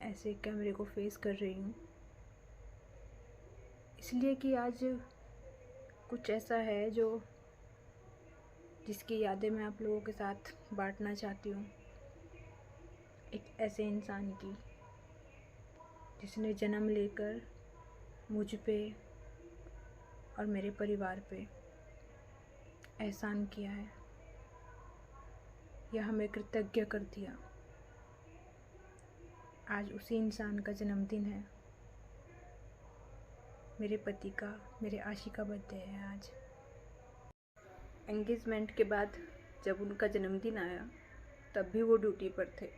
ऐसे कैमरे को फेस कर रही हूँ, इसलिए कि आज कुछ ऐसा है जिसकी यादें मैं आप लोगों के साथ बांटना चाहती हूँ। एक ऐसे इंसान की जिसने जन्म लेकर मुझ पे और मेरे परिवार पे एहसान किया है या हमें कृतज्ञ कर दिया। आज उसी इंसान का जन्मदिन है। मेरे पति का, मेरे आशी का बर्थडे है आज। एंगेजमेंट के बाद जब उनका जन्मदिन आया तब भी वो ड्यूटी पर थे,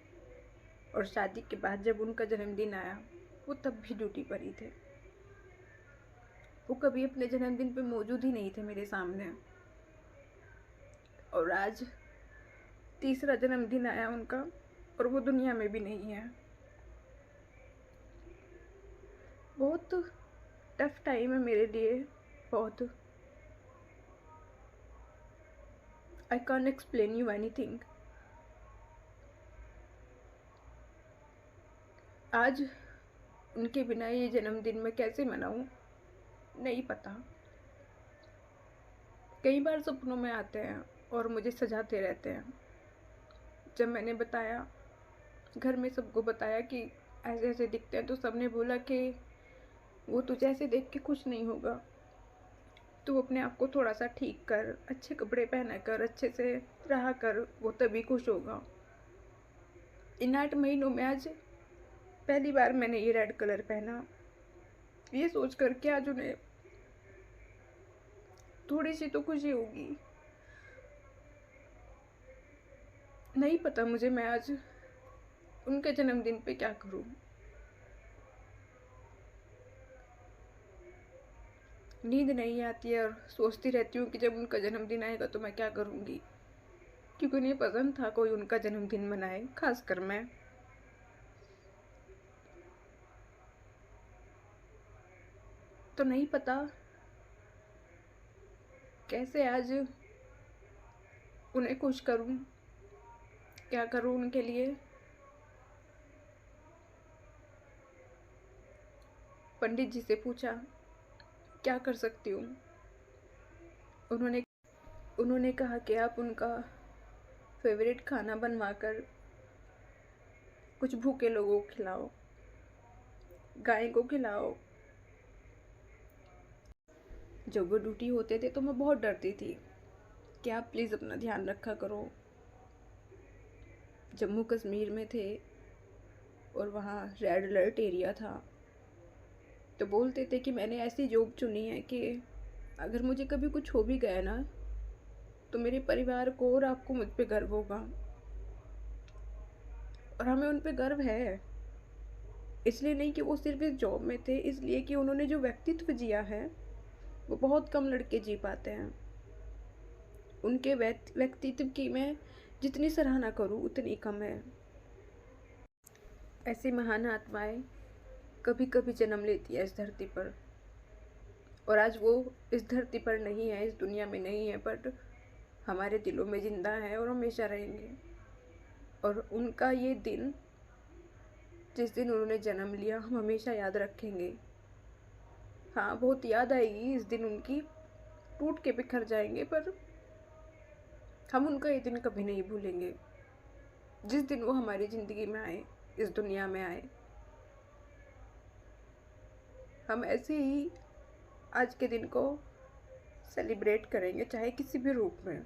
और शादी के बाद जब उनका जन्मदिन आया वो तब भी ड्यूटी पर ही थे। वो कभी अपने जन्मदिन पे मौजूद ही नहीं थे मेरे सामने, और आज तीसरा जन्मदिन आया उनका और वो दुनिया में भी नहीं है। बहुत टफ टाइम है मेरे लिए, बहुत। I can't explain you anything. आज उनके बिना ये जन्मदिन मैं कैसे मनाऊं नहीं पता। कई बार सपनों में आते हैं और मुझे सजाते रहते हैं। जब मैंने बताया, घर में सबको बताया कि ऐसे ऐसे दिखते हैं, तो सबने बोला कि वो तुझे ऐसे देख के खुश नहीं होगा, तू अपने आप को थोड़ा सा ठीक कर, अच्छे कपड़े पहना कर, अच्छे से रहा कर, वो तभी खुश होगा। इन 8 महीनों में आज पहली बार मैंने ये रेड कलर पहना, ये सोच कर के आज उन्हें थोड़ी सी तो खुशी होगी। नहीं पता मुझे मैं आज उनके जन्मदिन पे क्या करूं। नींद नहीं आती है और सोचती रहती हूँ कि जब उनका जन्मदिन आएगा तो मैं क्या करूँगी, क्योंकि उन्हें पसंद था कोई उनका जन्मदिन मनाए, खासकर मैं। तो नहीं पता कैसे आज उन्हें खुश करूँ, क्या करूँ उनके लिए। पंडित जी से पूछा क्या कर सकती हूँ। उन्होंने उन्होंने कहा कि आप उनका फेवरेट खाना बनवा कर कुछ भूखे लोगों को खिलाओ, गाय को खिलाओ। जब वो ड्यूटी होते थे तो मैं बहुत डरती थी कि आप प्लीज़ अपना ध्यान रखा करो। जम्मू कश्मीर में थे और वहाँ रेड अलर्ट एरिया था, तो बोलते थे कि मैंने ऐसी जॉब चुनी है कि अगर मुझे कभी कुछ हो भी गया ना तो मेरे परिवार को और आपको मुझ पे गर्व होगा। और हमें उन पे गर्व है, इसलिए नहीं कि वो सिर्फ इस जॉब में थे, इसलिए कि उन्होंने जो व्यक्तित्व जिया है वो बहुत कम लड़के जी पाते हैं। उनके व्यक्तित्व की मैं जितनी सराहना करूं उतनी कम है। ऐसी महान आत्माएं कभी कभी जन्म लेती है इस धरती पर, और आज वो इस धरती पर नहीं है, इस दुनिया में नहीं है, बट हमारे दिलों में जिंदा है और हमेशा रहेंगे। और उनका ये दिन, जिस दिन उन्होंने जन्म लिया, हम हमेशा याद रखेंगे। हाँ, बहुत याद आएगी इस दिन उनकी, टूट के बिखर जाएंगे, पर हम उनका ये दिन कभी नहीं भूलेंगे जिस दिन वो हमारी ज़िंदगी में आए, इस दुनिया में आए। हम ऐसे ही आज के दिन को सेलिब्रेट करेंगे, चाहे किसी भी रूप में।